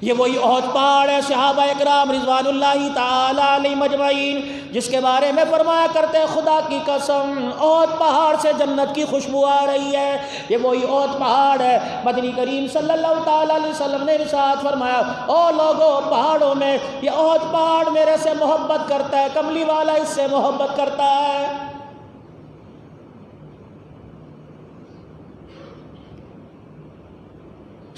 یہ وہی احد پہاڑ ہے صحابہ اکرام رضوان اللہ تعالی علیہم اجمعین جس کے بارے میں فرمایا کرتے خدا کی قسم احد پہاڑ سے جنت کی خوشبو آ رہی ہے۔ یہ وہی احد پہاڑ ہے۔ مدنی کریم صلی اللہ تعالی علیہ وسلم نے ارشاد فرمایا او لوگو پہاڑوں میں یہ احد پہاڑ میرے سے محبت کرتا ہے، کملی والا اس سے محبت کرتا ہے۔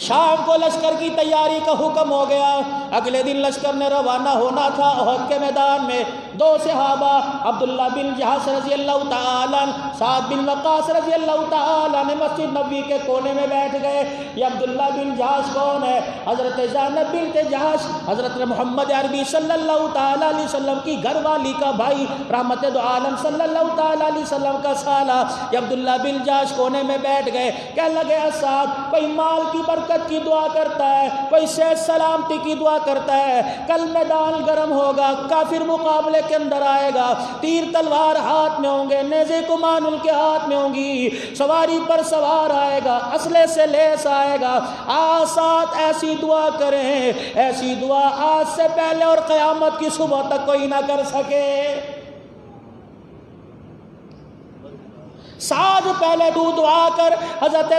شام کو لشکر کی تیاری کا حکم ہو گیا۔ اگلے دن لشکر نے روانہ ہونا تھا۔ احد کے میدان میں دو صحابہ عبداللہ بن جہاش رضی اللہ تعالیٰ سعد بن وقاص رضی اللہ تعالیٰ نے مسجد نبوی کے کونے میں بیٹھ گئے۔ یہ عبداللہ بن جہاش کون ہے؟ حضرت زینب بنت جہاش حضرت محمد عربی صلی اللہ تعالیٰ علیہ وسلم کی گھر والی کا بھائی، رحمت دو عالم صلی اللہ تعالیٰ علیہ وسلم کا سالہ۔ یہ عبداللہ بن جہاش کونے میں بیٹھ گئے، کہنے لگے سعد کوئی مال کی برکت کی دعا کرتا ہے، کوئی صحت سلامتی کی دعا کرتا ہے، کل میدان گرم ہوگا، کافر مقابلے کے اندر آئے گا، تیر تلوار ہاتھ میں ہوں گے، نیزے کمان ان کے ہاتھ میں ہوں گی، سواری پر سوار آئے گا، اسلحے سے لیس آئے گا، ساتھ ایسی دعا کریں، ایسی دعا آج سے پہلے اور قیامت کی صبح تک کوئی نہ کر سکے۔ سعد پہلے تو دعا کر۔ حضرت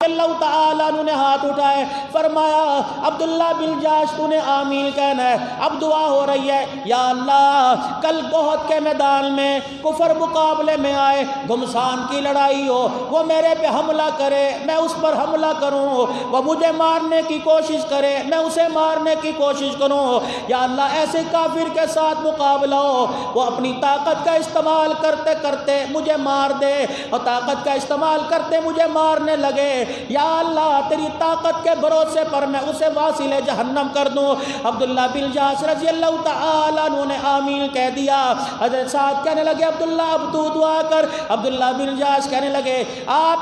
اللہ تعالیٰ نے ہاتھ اٹھائے، فرمایا عبداللہ بن جہاش تو نے آمین کہنا ہے۔ اب دعا ہو رہی ہے یا اللہ کل احد کے میدان میں کفر مقابلے میں آئے، گھمسان کی لڑائی ہو، وہ میرے پہ حملہ کرے، میں اس پر حملہ کروں، وہ مجھے مارنے کی کوشش کرے، میں اسے مارنے کی کوشش کروں، یا اللہ ایسے کافر کے ساتھ مقابلہ ہو وہ اپنی طاقت کا استعمال کرتے کرتے مجھے مار دے، اور طاقت کا استعمال کرتے مجھے مارنے لگے، یا اللہ تیری طاقت کے بھروسے پر میں اسے واصل جہنم کر دوں۔ عبداللہ بن جہاش رضی اللہ تعالیٰ عنہ نے آمین کہہ دیا۔ حضرت سعد کہنے لگے عبداللہ اب تو دعا کر۔ عبداللہ بن جہاش کہنے لگے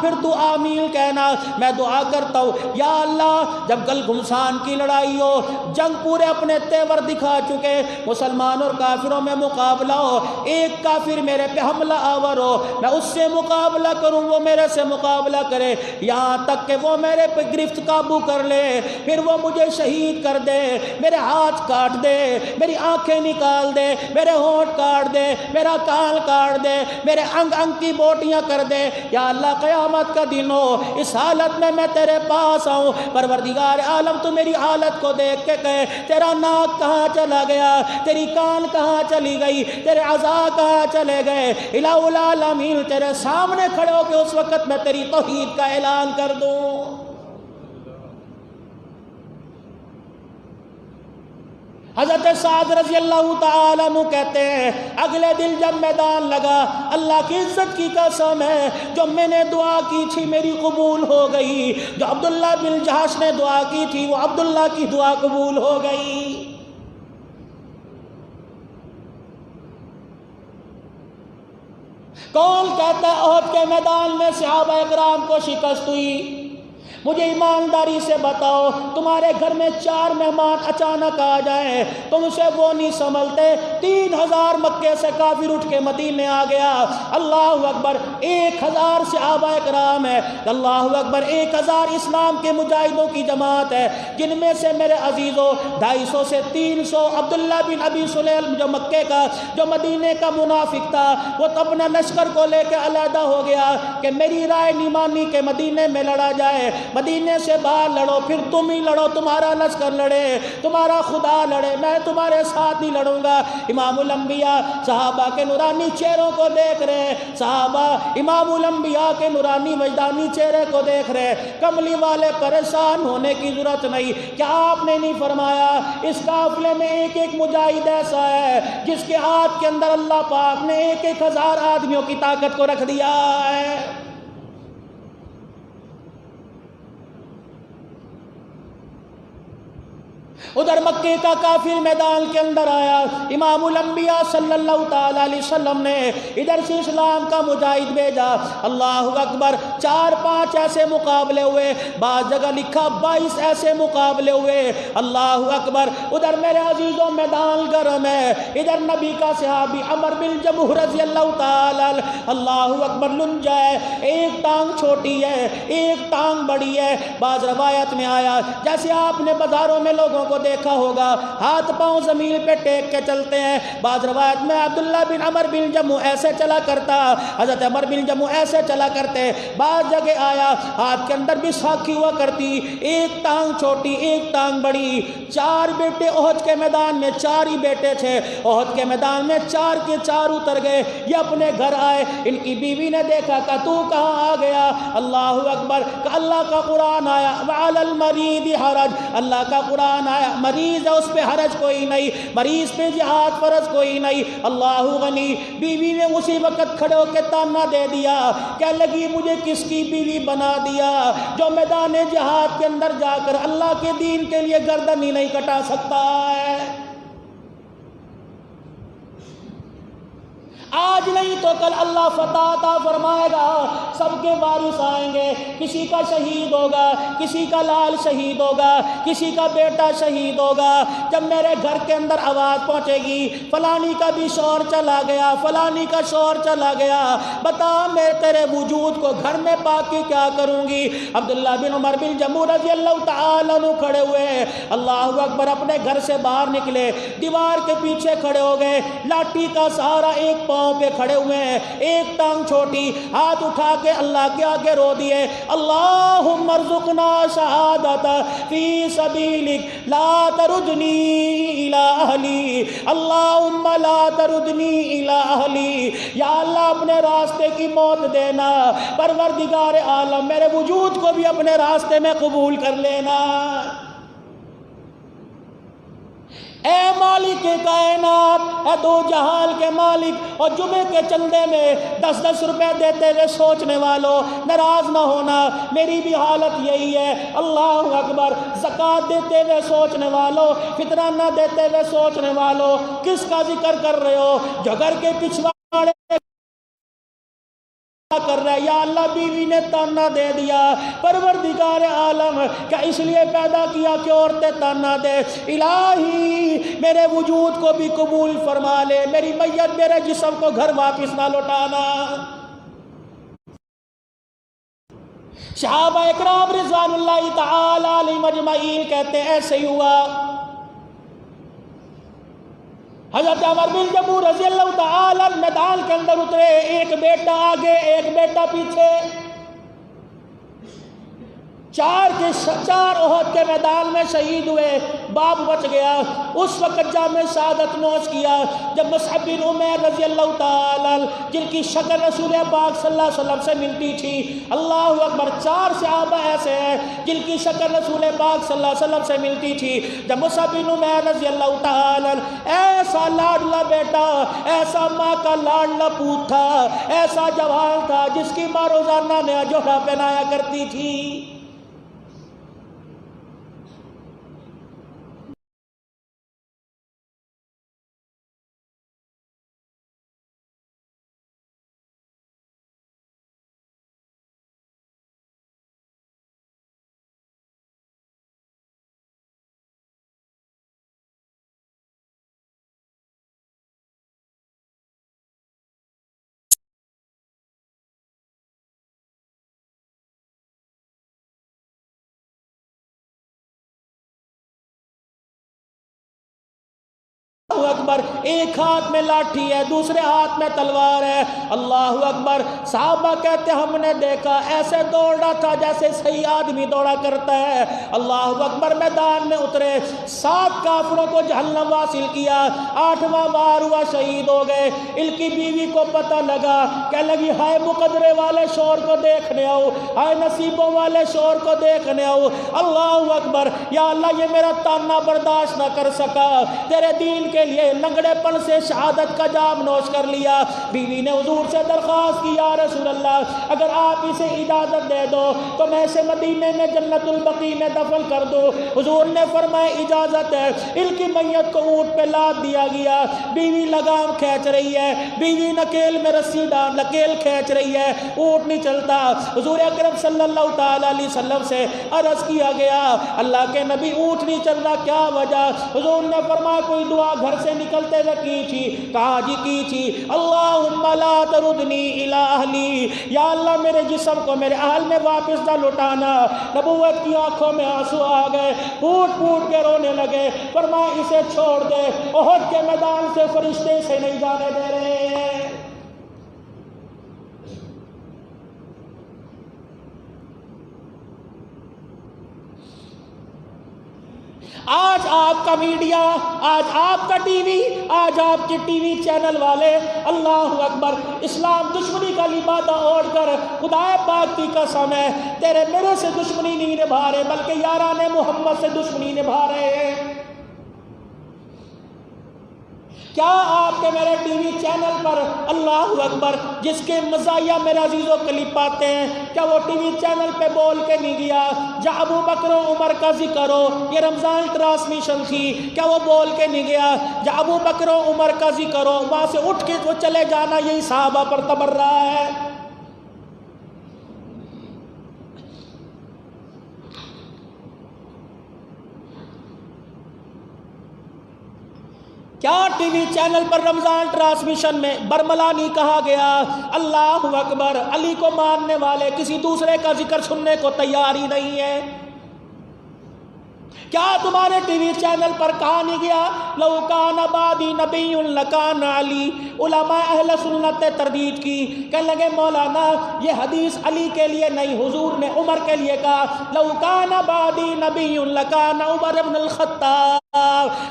پھر تو آمین کہنا، میں دعا کرتا ہوں یا اللہ جب کل گھمسان کی لڑائی ہو، جنگ پورے اپنے تیور دکھا چکے، مسلمان اور کافروں میں مقابلہ ہو، ایک کافر میرے پہ حملہ آور ہو، میں اس سے مقابلہ کروں، وہ میرے سے مقابلہ کرے، یہاں تک کہ وہ میرے پہ گرفت قابو کر لے، پھر وہ مجھے شہید کر دے، میرے ہاتھ کاٹ دے، میری آنکھیں نکال دے، میرے ہونٹ کاٹ دے، میرا کان کاٹ دے، میرے انگ انگ کی بوٹیاں کر دے، یا اللہ قیامت کا دن ہو، اس حالت میں میں تیرے پاس آؤں، پروردگار عالم تو میری حالت کو دیکھ کے کہے تیرا ناک کہاں چلا گیا، تیری کان کہاں چلی گئی، تیرے اعضاء کہاں چلے گئے، الہ العالمین تیرے سامنے کھڑے ہو کے اس وقت میں تیری توحید کا اعلان کر دوں۔ حضرت سعد رضی اللہ تعالیٰ عنہ کہتے ہیں اگلے دن جب میدان لگا، اللہ کی عزت کی قسم ہے جو میں نے دعا کی تھی میری قبول ہو گئی، جو عبداللہ بن جہاش نے دعا کی تھی وہ عبداللہ کی دعا قبول ہو گئی۔ کون کہتا ہے احد کے میدان میں صحابہ اکرام کو شکست ہوئی؟ مجھے ایمانداری سے بتاؤ، تمہارے گھر میں 4 مہمان اچانک آ جائیں، تم اسے وہ نہیں سمجھتے 3000 مکے سے کافر اٹھ کے مدینے آ گیا، اللہ اکبر 1000 صحابہ اکرام ہے، اللہ اکبر 1000 اسلام کے مجاہدوں کی جماعت ہے، جن میں سے میرے عزیزوں 250 سے 300 عبداللہ بن ابی سلیل جو مکے کا جو مدینے کا منافق تھا، وہ تو اپنے لشکر کو لے کے علیحدہ ہو گیا کہ میری رائے نہیں مانی کہ مدینے میں لڑا جائے، مدینے سے باہر لڑو، پھر تم ہی لڑو، تمہارا لشکر لڑے، تمہارا خدا لڑے، میں تمہارے ساتھ نہیں لڑوں گا۔ امام الانبیاء صحابہ کے نورانی چہروں کو دیکھ رہے، صحابہ امام الانبیاء کے نورانی وجدانی چہرے کو دیکھ رہے، کملی والے پریشان ہونے کی ضرورت نہیں۔ کیا آپ نے نہیں فرمایا اس قافلے میں ایک ایک مجاہد ایسا ہے جس کے ہاتھ کے اندر اللہ پاک نے 1000 آدمیوں کی طاقت کو رکھ دیا ہے؟ ادھر مکے کا کافر میدان کے اندر آیا، امام الانبیاء صلی اللہ تعالی علیہ وسلم نے ادھر سے اسلام کا مجاہد بھیجا، اللہ اکبر، 4-5 ایسے مقابلے ہوئے، بعض جگہ لکھا 22 ایسے مقابلے ہوئے، اللہ اکبر۔ ادھر میرے عزیزوں میدان گرم ہے، ادھر نبی کا صحابی عمر بن جموح رضی اللہ تعالی، اللہ اکبر، لنجا ہے، ایک ٹانگ چھوٹی ہے ایک ٹانگ بڑی ہے۔ بعض روایت میں آیا جیسے آپ نے بازاروں میں لوگوں کو دیکھا ہوگا ہاتھ پاؤں زمین پہ ٹیک کے چلتے ہیں، بعض روایت میں عبداللہ بن عمر بن جموح ایسے چلا کرتا، حضرت عمر بن جموح ایسے چلا کرتے، بعض جگہ آیا ہاتھ کے اندر بھی ساکھی ہوا کرتی، ایک ٹانگ چھوٹی ایک ٹانگ بڑی۔ 4 بیٹے احد کے میدان میں، 4 ہی بیٹے تھے، احد کے میدان میں 4 کے 4 اتر گئے، یہ اپنے گھر آئے، ان کی بیوی نے دیکھا کہ تو کہاں آ گیا، اللہ اکبر، کہ اللہ کا قرآن آیا وعلی المریض حرج، اللہ کا قرآن آیا، مریض ہے اس پہ حرج کوئی نہیں، مریض پہ جہاد فرض کوئی نہیں، اللہ غنی۔ بیوی نے اسی وقت کھڑے ہو کے تانا دے دیا، کہنے لگی مجھے کس کی بیوی بنا دیا جو میدان جہاد کے اندر جا کر اللہ کے دین کے لیے گردن ہی نہیں کٹا سکتا ہے۔ آج نہیں تو کل اللہ فتح عطا فرمائے گا، سب کے وارث آئیں گے، کسی کا شہید ہوگا، کسی کا لال شہید ہوگا، کسی کا بیٹا شہید ہوگا۔ جب میرے گھر کے اندر آواز پہنچے گی فلانی کا بھی شوہر چلا گیا، فلانی کا شوہر چلا گیا، بتا میں تیرے وجود کو گھر میں پا کے کیا کروں گی۔ عبداللہ بن عمر بن جموح رضی اللہ تعالیٰ عنہ کھڑے ہوئے، اللہ اکبر، اپنے گھر سے باہر نکلے، دیوار کے پیچھے کھڑے ہو گئے، لاٹھی کا سہارا ایک پاؤں پہ کھڑے ہوئے ہیں، ایک ٹانگ چھوٹی، ہاتھ اٹھا کے اللہ کے آگے رو دیے، اللہم ارزقنا شہادت فی سبیلک لا تردنی الی اہلی، اللہم لا تردنی الی اہلی، یا اللہ اپنے راستے کی موت دینا، پروردگار عالم میرے وجود کو بھی اپنے راستے میں قبول کر لینا۔ اے مالک کائنات، اے دو جہان کے مالک، اور جمعے کے چندے میں 10-10 روپے دیتے ہوئے سوچنے والوں ناراض نہ ہونا، میری بھی حالت یہی ہے، اللہ اکبر۔ زکوٰۃ دیتے ہوئے سوچنے والوں، فطرہ نہ دیتے ہوئے سوچنے والوں، کس کا ذکر کر رہے ہو؟ جو گھر کے پچھواڑے کر رہا ہے، یا اللہ بیوی نے تانا دے دیا، پروردگار عالم کیا اس لیے پیدا کیا کہ عورتیں تانا دے؟ الہی میرے وجود کو بھی قبول فرما لے، میری میت میرے جسم کو گھر واپس نہ لوٹانا۔ صحابہ اکرام رضوان اللہ تعالی علیہم اجمعین کہتے ہیں ایسے ہی ہوا۔ حضرت عمر بن جموح رضی اللہ تعالی میدان کے اندر اترے، ایک بیٹا آگے ایک بیٹا پیچھے، 4 کے 4 احد کے میدان میں شہید ہوئے، باپ بچ گیا۔ اس وقت جام شہادت نوش کیا جب مصعب بن عمیر رضی اللہ تعالی جن کی شکل رسول پاک صلی اللہ علیہ وسلم سے ملتی تھی، اللہ اکبر، 4 صحابہ ایسے ہیں جن کی شکل رسول پاک صلی اللہ علیہ وسلم سے ملتی تھی۔ جب مصعب بن عمیر رضی اللہ تعالی، ایسا لاڈلا بیٹا، ایسا ماں کا لاڈلا پوت تھا، ایسا جوان تھا جس کی ماں روزانہ نیا جوڑا پہنایا کرتی تھی۔ اللہ اکبر، ایک ہاتھ میں لاٹھی ہے، دوسرے ہاتھ میں تلوار ہے، اللہ اکبر۔ صحابہ کہتے ہم نے دیکھا ایسے دوڑا تھا جیسے صحیح آدمی دوڑا کرتا ہے، اللہ اکبر۔ میدان میں اترے، 7 کافروں کو جہنم واصل کیا، 8واں بار ہوا، شہید ہو گئے۔ ان کی بیوی کو پتہ لگا، کہنے لگی ہائے مقدرے والے شوہر کو دیکھنے آؤ، ہائے نصیبوں والے شوہر کو دیکھنے آؤ، اللہ اکبر۔ یا اللہ یہ میرا تانا برداشت نہ کر سکا، تیرے دین کے لیے لنگڑے پن سے شہادت کا جام نوش کر لیا۔ بیوی نے حضور سے درخواست کی، یا رسول اللہ اگر آپ اسے اجازت دے دو تو میں اسے مدینے میں جنت البقیع میں دفن کر دو۔ حضور نے فرمایا اجازت ہے۔ ان کی میت کو اونٹ پہ لاد دیا گیا، بیوی لگام کھینچ رہی ہے، بیوی نکیل میں رسی ڈال نکیل کھینچ رہی ہے، اونٹ نہیں چلتا۔ حضور اکرم صلی اللہ تعالی علیہ وسلم سے عرض کیا گیا اللہ کے نبی اونٹ نہیں چل رہا، کیا وجہ؟ حضور نے فرمایا کوئی دعا گھر سے نکلتے ہوئے کی تھی؟ کہا جی کی تھی، اللہم لا تردنی الی اہلی، یا اللہ میرے جسم کو میرے اہل میں واپس نہ لٹانا۔ نبوت کی آنکھوں میں آنسو آ گئے، پھوٹ پھوٹ کے رونے لگے۔ فرمایا اسے چھوڑ دے، احد کے میدان سے فرشتے اسے نہیں جانے دے رہے ہیں۔ آج آپ کا میڈیا، آج آپ کا ٹی وی، آج آپ کے ٹی وی چینل والے اللہ اکبر اسلام دشمنی کا لبادہ اوڑھ کر خدا پاک کی قسم ہے تیرے میرے سے دشمنی نہیں نبھا رہے بلکہ یاران محمد سے دشمنی نبھا رہے ہیں۔ کیا آپ کے میرے ٹی وی چینل پر اللہ اکبر جس کے مزاحیہ میرے عزیزوں کلپ آتے ہیں، کیا وہ ٹی وی چینل پہ بول کے نہیں گیا جہاں ابو بکر و عمر کا ذکر ہو؟ یہ رمضان ٹرانسمیشن تھی، کیا وہ بول کے نہیں گیا جہاں ابو بکر و عمر کا ذکر ہو وہاں سے اٹھ کے وہ چلے جانا؟ یہی صحابہ پر تبر رہا ہے۔ کیا ٹی وی چینل پر رمضان ٹرانسمیشن میں برملا نہیں کہا گیا اللہ اکبر علی کو ماننے والے کسی دوسرے کا ذکر سننے کو تیار ہی نہیں ہے؟ کیا تمہارے ٹی وی چینل پر کہا نہیں گیا لو کان بعدی نبی لکان علی؟ علماء اہل سنت نے تردید کی، کہنے لگے مولانا یہ حدیث علی کے لیے نہیں، حضور نے عمر کے لیے کہا لو کان بعدی نبی لکان عمر بن الخطاب۔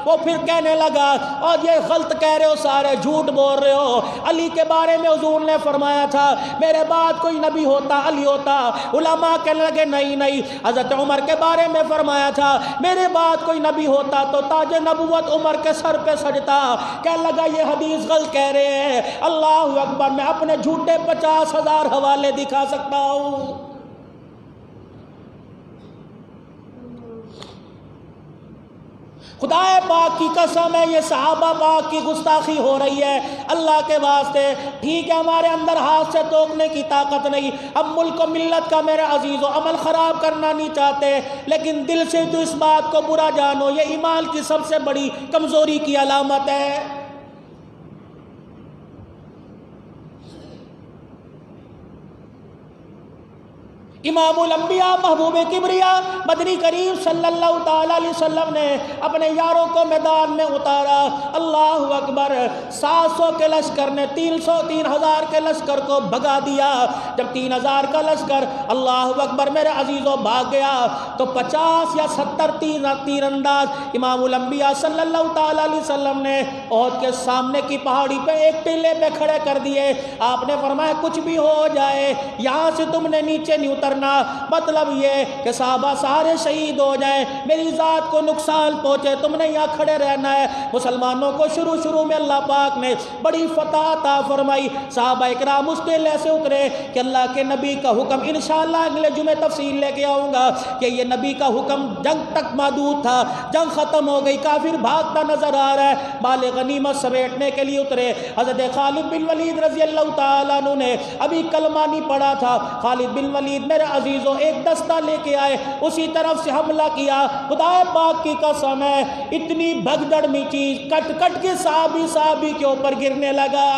وہ پھر کہنے لگا اور یہ غلط کہہ رہے ہو، سارے جھوٹ بول رہے ہو، علی کے بارے میں حضور نے فرمایا تھا میرے بعد کوئی نبی ہوتا علی ہوتا۔ علماء کہنے لگے نہیں نہیں، حضرت عمر کے بارے میں فرمایا تھا میرے بعد کوئی نبی ہوتا تو تاج نبوت عمر کے سر پہ سجتا۔ کہنے لگا یہ حدیث غلط کہہ رہے ہیں۔ اللہ اکبر، میں اپنے جھوٹے 50,000 حوالے دکھا سکتا ہوں۔ خدا پاک کی قسم ہے یہ صحابہ پاک کی گستاخی ہو رہی ہے۔ اللہ کے واسطے ٹھیک ہے ہمارے اندر ہاتھ سے توکنے کی طاقت نہیں، ہم ملک و ملت کا میرے عزیزو عمل خراب کرنا نہیں چاہتے، لیکن دل سے تو اس بات کو برا جانو یہ ایمان کی سب سے بڑی کمزوری کی علامت ہے۔ امام الانبیاء محبوب کبریا مدنی کریم صلی اللہ تعالی علیہ وسلم نے اپنے یاروں کو میدان میں اتارا۔ اللہ اکبر، 700 کے لشکر نے 3,000 کے لشکر کو بھگا دیا۔ جب 3,000 کا لشکر اللہ اکبر میرے عزیزوں بھاگ گیا تو 50 یا 70 تیر انداز امام الانبیاء صلی اللہ تعالی علیہ وسلم نے احد کے سامنے کی پہاڑی پہ ایک ٹیلے پہ کھڑے کر دیے۔ آپ نے فرمایا کچھ بھی ہو جائے یہاں سے تم نے نیچے نہیں اترنا، مطلب یہ کہ صحابہ سارے شہید ہو جائیں، میری ذات کو نقصان پہنچے، تم نے یہاں کھڑے رہنا ہے۔ مسلمانوں کو شروع میں اللہ پاک نے بڑی فتح عطا فرمائی۔ صحابہ اکرام اس ٹیلے سے اترے کہ اللہ کے نبی کا حکم انشاءاللہ اگلے جمعے تفصیل لے کے آؤں گا کہ یہ نبی کا حکم جنگ تک محدود تھا، جنگ ختم ہو گئی، کافر بھاگتا نظر آ رہا ہے، مال غنیمت سمیٹنے کے لیے اترے۔ حضرت خالد بن ولید رضی اللہ تعالیٰ عنہ نے ابھی کلمہ نہیں پڑھا تھا، خالد بن ولید میرے عزیزوں ایک دستہ لے کے آئے، اسی طرف سے حملہ کیا۔ خدا پاک کی قسم ہے اتنی بھگدڑ میں چیز کٹ کٹ کے صحابی کے اوپر گرنے لگا۔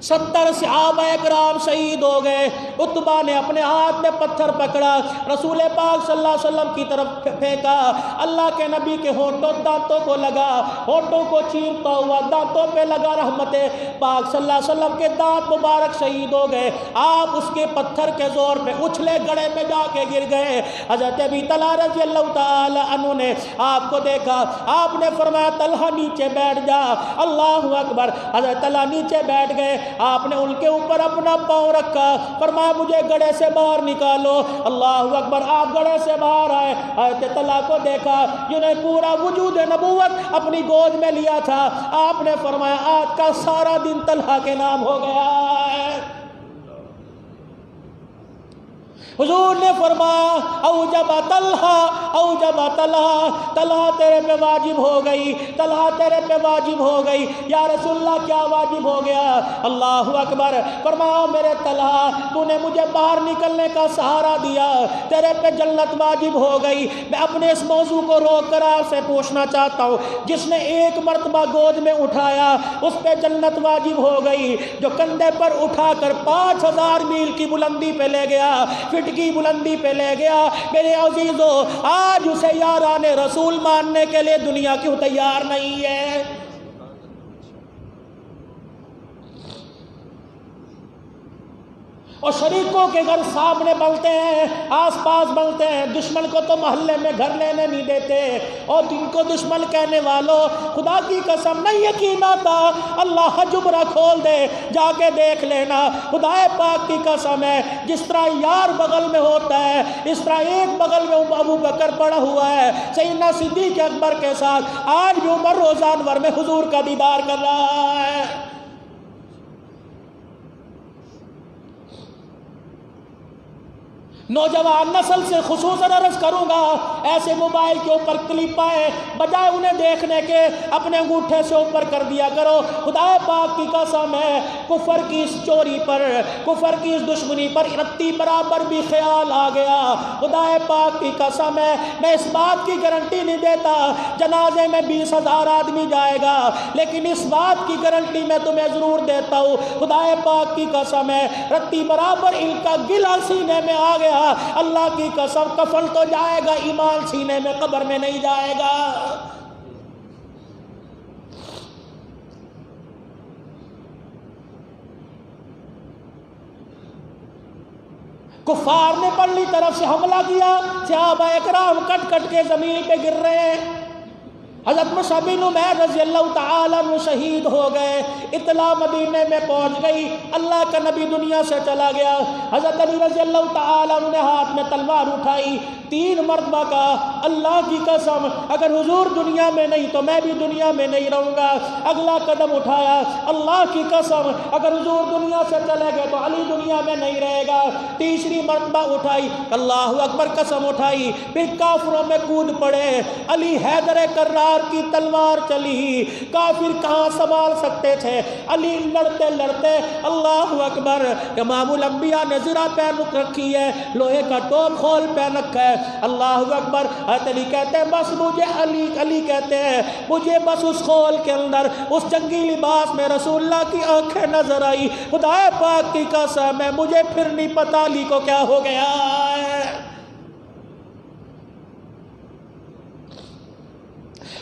70 صحابہ اکرام شہید ہو گئے۔ عتبہ نے اپنے ہاتھ میں پتھر پکڑا، رسول پاک صلی اللہ علیہ وسلم کی طرف پھینکا، اللہ کے نبی کے ہونٹوں دانتوں کو لگا، ہونٹوں کو چیرتا ہوا دانتوں پہ لگا، رحمت پاک صلی اللہ علیہ وسلم کے دانت مبارک شہید ہو گئے۔ آپ اس کے پتھر کے زور پہ اچھلے گڑھے میں جا کے گر گئے۔ حضرت ابی طلحہ رضی اللہ تعالی عنہ نے آپ کو دیکھا، آپ نے فرمایا طلحہ نیچے بیٹھ جا۔ اللہ اکبر، حضرت طلحہ نیچے بیٹھ گئے۔ آپ نے ان کے اوپر اپنا پاؤں رکھا، فرمایا مجھے گڑھے سے باہر نکالو۔ اللہ اکبر، آپ گڑھے سے باہر آئے، حضرت طلحہ کو دیکھا جنہیں پورا وجود نبوت اپنی گود میں لیا تھا، آپ نے فرمایا آج کا سارا دن طلحہ کے نام ہو گیا ہے۔ حضور نے فرمایا اوجب طلحہ، اوجب طلحہ، طلحہ تیرے پہ واجب ہو گئی، طلحہ تیرے پہ واجب ہو گئی۔ یا رسول اللہ کیا واجب ہو گیا؟ اللہ اکبر، فرمایا میرے طلحہ تو نے مجھے باہر نکلنے کا سہارا دیا، تیرے پہ جنت واجب ہو گئی۔ میں اپنے اس موضوع کو روک کر آپ سے پوچھنا چاہتا ہوں، جس نے ایک مرتبہ گود میں اٹھایا اس پہ جنت واجب ہو گئی، جو کندھے پر اٹھا کر 5000 میل کی بلندی پہ لے گیا، کی بلندی پہ لے گیا، میرے عزیزو آج اسے یاران رسول ماننے کے لیے دنیا کیوں تیار نہیں ہے؟ اور شریکوں کے گھر سامنے بنتے ہیں، آس پاس بنتے ہیں، دشمن کو تو محلے میں گھر لینے نہیں دیتے، اور جن کو دشمن کہنے والوں خدا کی قسم نہیں یقین آتا، اللہ جبرا کھول دے جا کے دیکھ لینا، خدا پاک کی قسم ہے، جس طرح یار بغل میں ہوتا ہے اس طرح ایک بغل میں ابو بکر پڑا ہوا ہے سیدنا صدیق اکبر کے ساتھ، آج بھی عمر روزانور میں حضور کا دیدار کر رہا ہے۔ نوجوان نسل سے خصوصاً عرض کروں گا، ایسے موبائل کے اوپر کلپ آئے بجائے انہیں دیکھنے کے اپنے انگوٹھے سے اوپر کر دیا کرو۔ خدا پاک کی قسم ہے، کفر کی اس چوری پر، کفر کی اس دشمنی پر رتی برابر بھی خیال آ گیا۔ خدا پاک کی قسم ہے، میں اس بات کی گارنٹی نہیں دیتا جنازے میں 20,000 آدمی جائے گا، لیکن اس بات کی گارنٹی میں تمہیں ضرور دیتا ہوں، خدا پاک کی قسم ہے رتی برابر ان کا گلا سینے میں آ گیا، اللہ کی قسم کفن تو جائے گا، ایمان سینے میں قبر میں نہیں جائے گا۔ کفار نے پرلی طرف سے حملہ کیا، صحابہ اکرام کٹ کٹ کے زمین پہ گر رہے ہیں۔ حضرت مصعب بن عمیر رضی اللہ تعالیٰ عنہ شہید ہو گئے، اطلاع مدینے میں پہنچ گئی، اللہ کا نبی دنیا سے چلا گیا۔ حضرت علی رضی اللہ تعالیٰ عنہ نے ہاتھ میں تلوار اٹھائی، 3 مرتبہ کہا اللہ کی قسم اگر حضور دنیا میں نہیں تو میں بھی دنیا میں نہیں رہوں گا۔ اگلا قدم اٹھایا، اللہ کی قسم اگر حضور دنیا سے چلے گئے تو علی دنیا میں نہیں رہے گا۔ تیسری مرتبہ اٹھائی، اللہ اکبر قسم اٹھائی، پھر کافروں میں کود پڑے، علی حیدر کرار کی تلوار چلی، کافر کہاں سنبھال سکتے تھے، علی لڑتے لڑتے اللہ اکبر، امام الانبیاء نے زرہ پہن رکھی ہے، لوہے کا ٹوپ کھول پہن رکھا ہے، اللہ اکبر۔ حضرت علی کہتے ہیں بس مجھے علی کہتے ہیں مجھے بس اس خول کے اندر اس جنگی لباس میں رسول اللہ کی آنکھیں نظر آئی، خدا پاک کی قسم ہے مجھے پھر نہیں پتا علی کو کیا ہو گیا ہے۔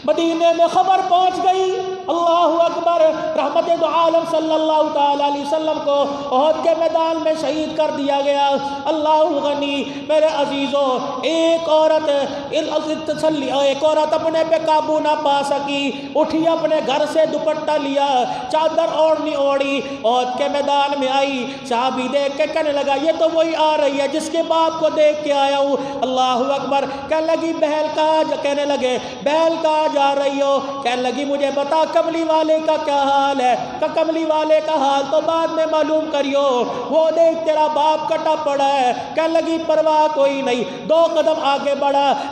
مدینے میں خبر پہنچ گئی، اللہ اکبر، رحمت دو عالم صلی اللہ تعالی علیہ وسلم کو احد کے میدان میں شہید کر دیا گیا۔ اللہ غنی، میرے عزیزوں، ایک عورت اپنے پہ قابو نہ پا سکی، اٹھی اپنے گھر سے دوپٹہ لیا، چادر اوڑھنی اوڑھی، احد کے میدان میں آئی، صحابی دیکھ کے کہنے لگا یہ تو وہی آ رہی ہے جس کے باپ کو دیکھ کے آیا ہوں۔ اللہ اکبر، کہنے لگی بہل کہنے لگے بہل کہاں جا رہی ہو؟ کہنے لگی مجھے بتا کملی والے کا کیا حال ہے؟ کہ کملی والے کا حال تو بعد میں معلوم کریو، وہ دیکھ تیرا باپ کٹا پڑا ہے۔ کہنے لگی پرواہ کوئی نہیں، 2 قدم آگے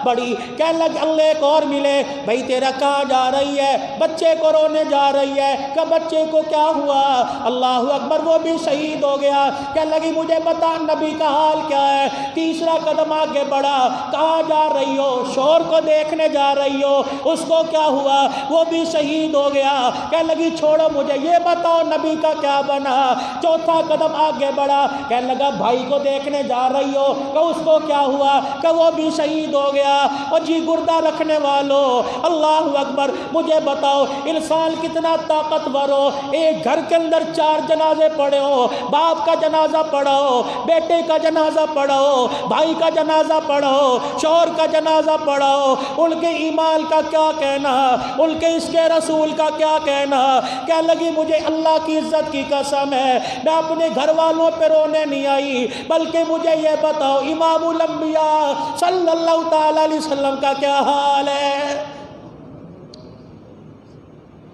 بڑھی، کہنے لگی اللہ ایک اور ملے، بھئی تیرا کہاں جا رہی ہے؟ بچے کو رونے جا رہی ہے، کہ بچے کو کیا ہوا؟ اللہ اکبر، وہ بھی شہید ہو گیا۔ کہنے لگی مجھے بتا نبی کا حال کیا ہے؟ تیسرا قدم آگے بڑھا، کہاں جا رہی ہو؟ شور کو دیکھنے جا رہی ہو، اس کو کیا ہوا؟ وہ بھی شہید ہو گیا۔ کہنے لگی چھوڑو مجھے، یہ بتاؤ نبی کا کیا بنا؟ چوتھا قدم آگے بڑھا، کہنے لگا بھائی کو دیکھنے جا رہی ہو، کہ اس کو کیا ہوا؟ کہ وہ بھی شہید ہو گیا۔ اور جی گردہ رکھنے والوں، اللہ اکبر، مجھے بتاؤ انسان کتنا طاقتور ہو، ایک گھر کے اندر 4 جنازے پڑے ہو، باپ کا جنازہ پڑا ہو، بیٹے کا جنازہ پڑا ہو، بھائی کا جنازہ پڑھو، شوہر کا جنازہ پڑھو، ان کے ایمان کا کیا کہنا، ان کے اس کے رسول کا کیا کہنا۔ کہنے لگی مجھے اللہ کی عزت کی قسم ہے میں اپنے گھر والوں پہ رونے نہیں آئی، بلکہ مجھے یہ بتاؤ امام الانبیاء صلی اللہ تعالی علیہ وسلم کا کیا حال ہے۔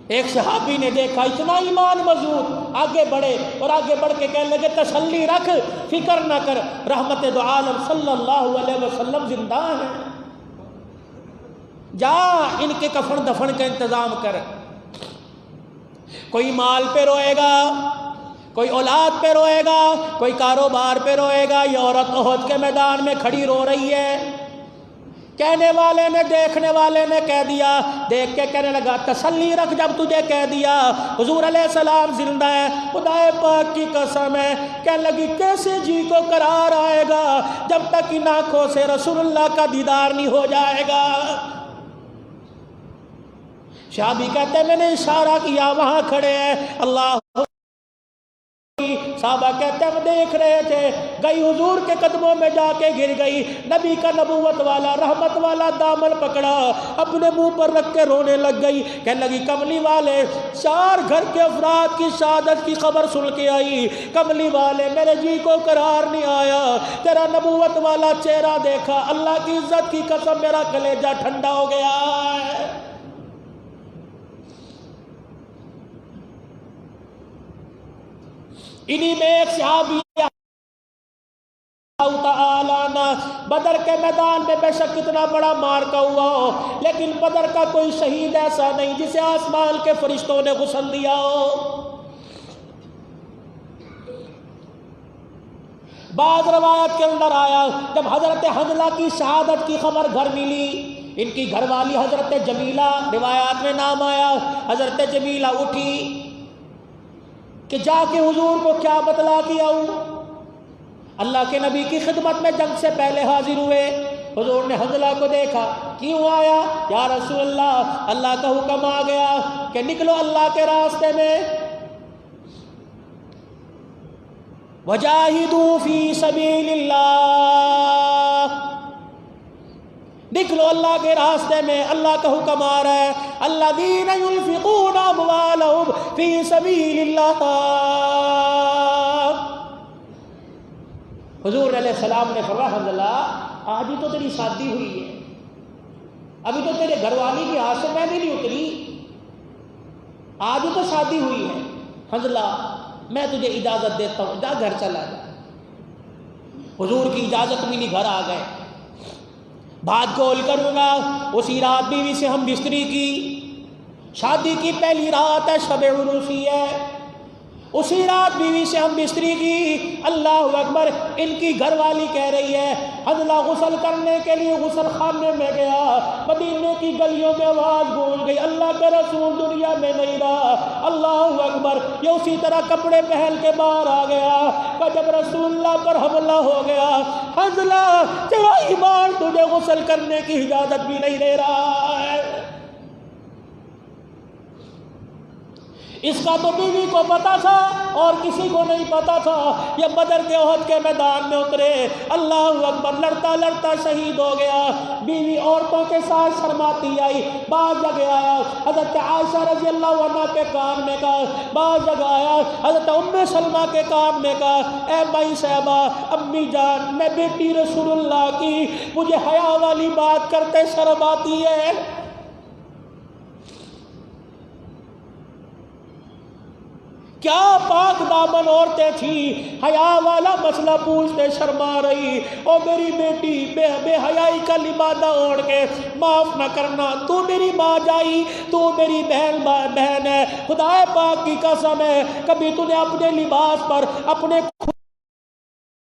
ایک صحابی نے دیکھا اتنا ایمان مضبوط، آگے بڑھے اور آگے بڑھ کے کہنے لگے تسلی رکھ، فکر نہ کر، رحمت دو عالم صلی اللہ علیہ وسلم زندہ ہیں، جا ان کے کفن دفن کا انتظام کر۔ کوئی مال پہ روئے گا، کوئی اولاد پہ روئے گا، کوئی کاروبار پہ روئے گا، یہ عورت احد کے میدان میں کھڑی رو رہی ہے۔ کہنے والے نے، دیکھنے والے نے کہہ دیا، دیکھ کے کہنے لگا تسلی رکھ، جب تجھے کہہ دیا حضور علیہ السلام زندہ ہے، خدا پاک کی قسم ہے۔ کہنے لگی کیسے جی کو قرار آئے گا جب تک ان آنکھوں سے رسول اللہ کا دیدار نہیں ہو جائے گا۔ صحابی کہتے ہیں میں نے اشارہ کیا، وہاں کھڑے ہیں، اللہ صحابہ کہتے ہیں ہم دیکھ رہے تھے، گئی حضور کے قدموں میں جا کے گر گئی، نبی کا نبوت والا رحمت والا دامن پکڑا، اپنے منہ پر رکھ کے رونے لگ گئی۔ کہنے لگی کملی والے 4 گھر کے افراد کی شہادت کی خبر سن کے آئی، کملی والے میرے جی کو قرار نہیں آیا، تیرا نبوت والا چہرہ دیکھا، اللہ کی عزت کی قسم میرا کلیجہ ٹھنڈا ہو گیا ہے۔ انہی میں ایک صحابی اللہ تعالیٰ بدر کے میدان میں بے شک کتنا بڑا مارکا ہوا ہو، لیکن بدر کا کوئی شہید ایسا نہیں جسے آسمان کے فرشتوں نے غسل دیا ہو۔ بعض روایت کے اندر آیا جب حضرت حنظلہ کی شہادت کی خبر گھر ملی، ان کی گھر والی حضرت جمیلہ، روایات میں نام آیا، حضرت جمیلہ اٹھی کہ جا کے حضور کو کیا بتلا کے آؤں۔ اللہ کے نبی کی خدمت میں جنگ سے پہلے حاضر ہوئے، حضور نے حنظلہ کو دیکھا، کیوں آیا؟ یا رسول اللہ اللہ کا حکم آ گیا کہ نکلو اللہ کے راستے میں، وجاہدوا فی سبیل اللہ، نکلو اللہ کے راستے میں، اللہ کا حکم آ رہا ہے، الذین ينفقون اموالهم فی سبیل اللہ۔ حضور علیہ السلام نے فرمایا حنظلہ آج ہی تو تیری شادی ہوئی ہے، ابھی تو تیرے گھر والی کی ہاتھ سے مہندی نہیں اتری، آج ہی تو شادی ہوئی ہے، حنظلہ میں تجھے اجازت دیتا ہوں، جا گھر چلا جا۔ حضور کی اجازت ملی، گھر آ گئے۔ بات کھول کروں گا، اسی رات بیوی سے ہم بستری کی، شادی کی پہلی رات ہے، شب عروسی ہے، اسی رات بیوی سے ہم بستری کی۔ اللہ اکبر، ان کی گھر والی کہہ رہی ہے حنظلہ غسل کرنے کے لیے غسل خانے میں گیا، مدینے کی گلیوں میں آواز گونج گئی اللہ کا رسول دنیا میں نہیں رہا۔ اللہ اکبر، یہ اسی طرح کپڑے پہن کے باہر آ گیا کہ جب رسول اللہ پر حملہ ہو گیا، حنظلہ تیرا ایمان تجھے غسل کرنے کی اجازت بھی نہیں دے رہا ہے۔ اس کا تو بیوی کو پتا تھا اور کسی کو نہیں پتا تھا۔ یہ بدر کے احد کے میدان میں اترے، اللہ اکبر، لڑتا لڑتا شہید ہو گیا۔ بیوی عورتوں کے ساتھ شرماتی آئی، بعض جگہ آیا حضرت عائشہ رضی اللہ عنہ کے کان میں کہا، بعض جگہ آیا حضرت ام سلمہ کے کان میں کہا، اے مائی صاحبہ، امی جان، میں بیٹی رسول اللہ کی، مجھے حیا والی بات کرتے شرم آتی ہے۔ کیا پاک دامن عورتیں تھیں، حیا والا مسئلہ پوچھتے شرما رہی، او میری بیٹی بے حیائی کا لبادہ اوڑھ کے معاف نہ کرنا، تو میری ماں جائی، تو میری بہن ہے، خدا پاک کی قسم ہے کبھی تو نے اپنے لباس پر، اپنے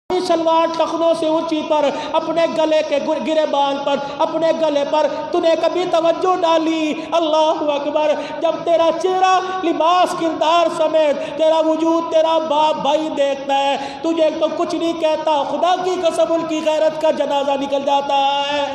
شلوار ٹخنوں سے اونچی پر، اپنے گلے کے گرے بال پر، اپنے گلے پر تو نے کبھی توجہ ڈالی؟ اللہ اکبر، جب تیرا چہرہ، لباس، کردار سمیت تیرا وجود تیرا باپ بھائی دیکھتا ہے، تجھے تو کچھ نہیں کہتا، خدا کی قسم ان کی غیرت کا جنازہ نکل جاتا ہے۔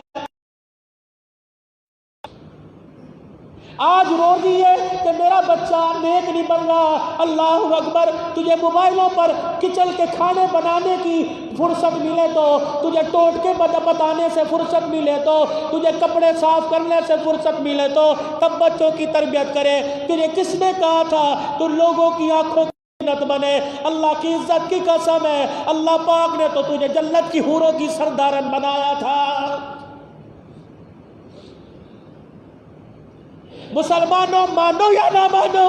آج رو رہی ہے کہ میرا بچہ نیک نہیں بن رہا۔ اللہ اکبر، تجھے موبائلوں پر کچن کے کھانے بنانے کی فرصت ملے تو، تجھے ٹوٹکے بتانے سے فرصت ملے تو، تجھے کپڑے صاف کرنے سے فرصت ملے تو تب بچوں کی تربیت کرے۔ تجھے کس نے کہا تھا تو لوگوں کی آنکھوں جنت بنے؟ اللہ کی عزت کی قسم ہے، اللہ پاک نے تو تجھے جنت کی حوروں کی سردارن بنایا تھا۔ مسلمانوں، مانو یا نہ مانو،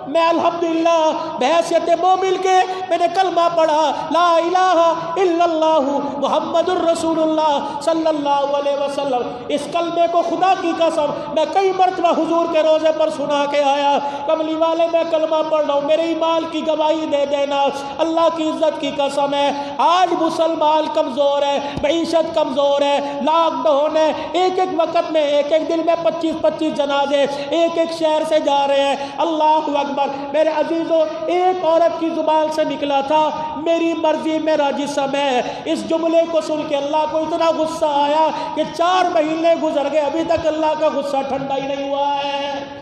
میں الحمدللہ بحیثیت مومن کے میں نے کلمہ پڑھا، لا الہ الا اللہ محمد الرسول اللہ صلی اللہ علیہ وسلم۔ اس کلمے کو خدا کی قسم میں کئی مرتبہ حضور کے روزے پر سنا کے آیا، کملی والے میں کلمہ پڑھ رہا ہوں، میرے ایمان کی گواہی دے دینا۔ اللہ کی عزت کی قسم ہے، آج مسلمان کمزور ہے، معیشت کمزور ہے، لاک ڈاؤن ہے، ایک ایک وقت میں ایک ایک دن میں 25 جنازے ایک ایک شہر سے جا رہے ہیں۔ اللہ اکبر، میرے عزیزوں، ایک عورت کی زبان سے نکلا تھا، میری مرضی میرا جسم ہے۔ اس جملے کو سن کے اللہ کو اتنا غصہ آیا کہ 4 مہینے گزر گئے، ابھی تک اللہ کا غصہ ٹھنڈا ہی نہیں ہوا ہے۔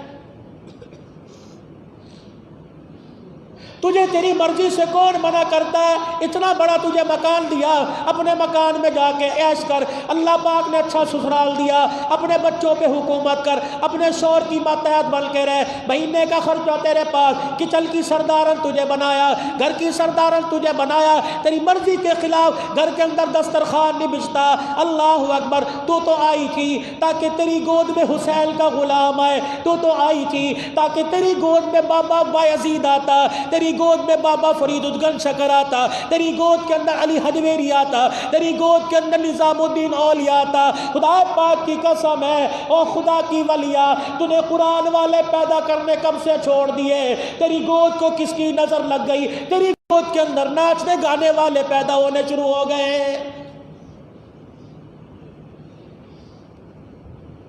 تجھے تیری مرضی سے کون منع کرتا ہے؟ اتنا بڑا تجھے مکان دیا، اپنے مکان میں جا کے عیش کر۔ اللہ پاک نے اچھا سسرال دیا، اپنے بچوں پہ حکومت کر، اپنے شوہر کی ماتحت بن کے رہ، مہینے کا خرچہ تیرے پاس، کچن کی سردارن تجھے بنایا، گھر کی سردارن تجھے بنایا، تیری مرضی کے خلاف گھر کے اندر دسترخوان نہیں بچتا۔ اللہ اکبر، تو آئی تھی تاکہ تیری گود میں حسین کا غلام آئے، تو آئی تھی تاکہ تیری گود میں بابا بایزید آتا، تیری گود میں بابا فرید ادگن شکر آتا، تیری گود کے اندر علی حجویری آتا، تیری گود کے اندر نظام الدین اولیاء آتا۔ خدا پاک کی قسم ہے، او خدا کی ولیہ، تو نے قرآن والے پیدا کرنے کب سے چھوڑ دیے؟ تیری گود کو کس کی نظر لگ گئی؟ تیری گود کے اندر ناچنے گانے والے پیدا ہونے شروع ہو گئے۔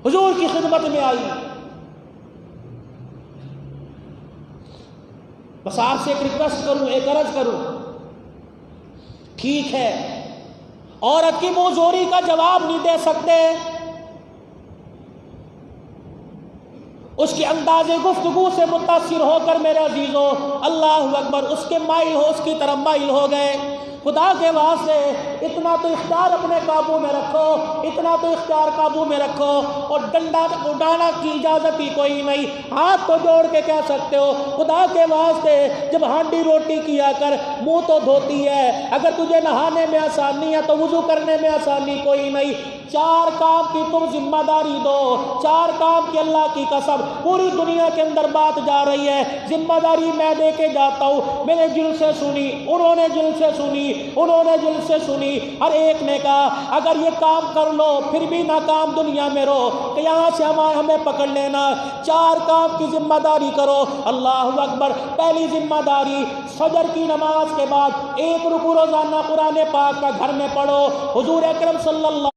حضور کی خدمت میں آئی، بس آپ سے ایک ریکویسٹ کروں، ایک عرض کروں، ٹھیک ہے عورت کی منہ زوری کا جواب نہیں دے سکتے، اس کے انداز گفتگو سے متاثر ہو کر میرے عزیزوں، اللہ اکبر، اس کے مائل ہو، اس کی طرف مائل ہو گئے۔ خدا کے واسطے اتنا تو اختیار اپنے قابو میں رکھو، اتنا تو اختیار قابو میں رکھو، اور ڈنڈا اٹھانا کی اجازت ہی کوئی نہیں، ہاتھ تو جوڑ کے کہہ سکتے ہو خدا کے واسطے جب ہانڈی روٹی کیا کر منہ تو دھوتی ہے، اگر تجھے نہانے میں آسانی ہے تو وضو کرنے میں آسانی کوئی نہیں۔ 4 کام کی تم ذمہ داری دو، 4 کام کی اللہ کی قسم پوری دنیا کے اندر بات جا رہی ہے، ذمہ داری میں دے کے جاتا ہوں، میں نے دل سے سنی، انہوں نے دل سے سنی، انہوں نے دل سے سنی، ہر ایک نے کہا اگر یہ کام کر لو پھر بھی ناکام دنیا میں رہو کہ یہاں سے ہمیں پکڑ لینا۔ 4 کام کی ذمہ داری کرو۔ اللہ اکبر، پہلی ذمہ داری، فجر کی نماز کے بعد 1 رکوع روزانہ قرآن پاک کا گھر میں پڑھو۔ حضور اکرم صلی اللہ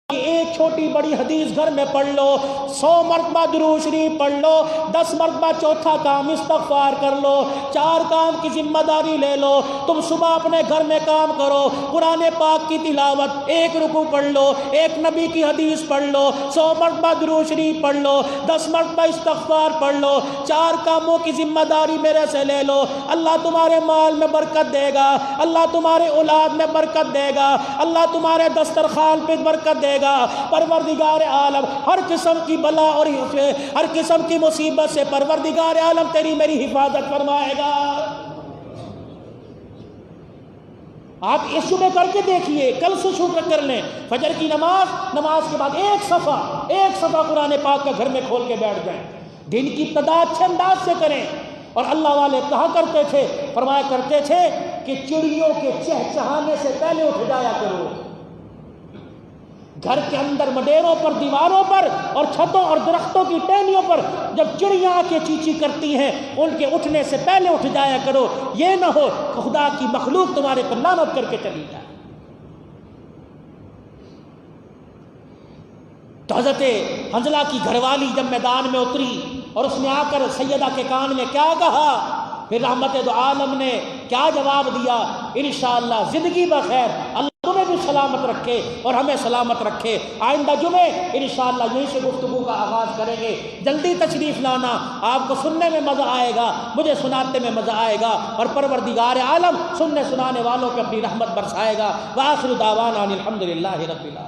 ایک چھوٹی بڑی حدیث گھر میں پڑھ لو، 100 مرتبہ درود شریف پڑھ لو، 10 مرتبہ چوتھا کام استغفار کر لو۔ 4 کام کی ذمہ داری لے لو۔ تم صبح اپنے گھر میں کام کرو، قرآن پاک کی تلاوت، 1 رکوع پڑھ لو، 1 نبی کی حدیث پڑھ لو، 100 مرتبہ درود شریف پڑھ لو، 10 مرتبہ استغفار پڑھ لو۔ 4 کاموں کی ذمہ داری میرے سے لے لو، اللہ تمہارے مال میں برکت دے گا، اللہ تمہارے اولاد میں برکت دے گا، اللہ تمہارے دسترخوان پہ برکت دے گا۔ پروردگار عالم ہر قسم کی بلا اور ہر قسم کی مصیبت سے پروردگار عالم تیری میری حفاظت فرمائے گا۔ آپ اس صبح کر کے دیکھیے، کل سے شروع کر لیں، فجر کی نماز کے بعد ایک صفحہ قرآن پاک کا گھر میں کھول کے بیٹھ جائیں، دن کی ابتدا اچھے انداز سے کریں۔ اور اللہ والے کہا کرتے تھے، فرمایا کرتے تھے کہ چڑیوں کے چہچہانے سے پہلے اٹھ جایا کرو۔ گھر کے اندر مڈیروں پر، دیواروں پر اور چھتوں اور درختوں کی ٹہنیوں پر جب چڑیاں آ کے چیچی کرتی ہیں ان کے اٹھنے سے پہلے اٹھ جایا کرو، یہ نہ ہو کہ خدا کی مخلوق تمہارے پر لعنت کر کے چلی جائے۔ تو حضرت حنظلہ کی گھر والی جب میدان میں اتری اور اس نے آ کر سیدہ کے کان میں کیا کہا، پھر رحمت دو عالم نے کیا جواب دیا، انشاءاللہ زندگی بخیر، اللہ تمہیں بھی سلامت رکھے اور ہمیں سلامت رکھے۔ آئندہ جمعے انشاءاللہ یہیں سے گفتگو کا آغاز کریں گے۔ جلدی تشریف لانا، آپ کو سننے میں مزہ آئے گا، مجھے سناتے میں مزہ آئے گا، اور پروردگار عالم سننے سنانے والوں پہ اپنی رحمت برسائے گا۔ وآخر دعوانا ان الحمدللہ رب العالمین۔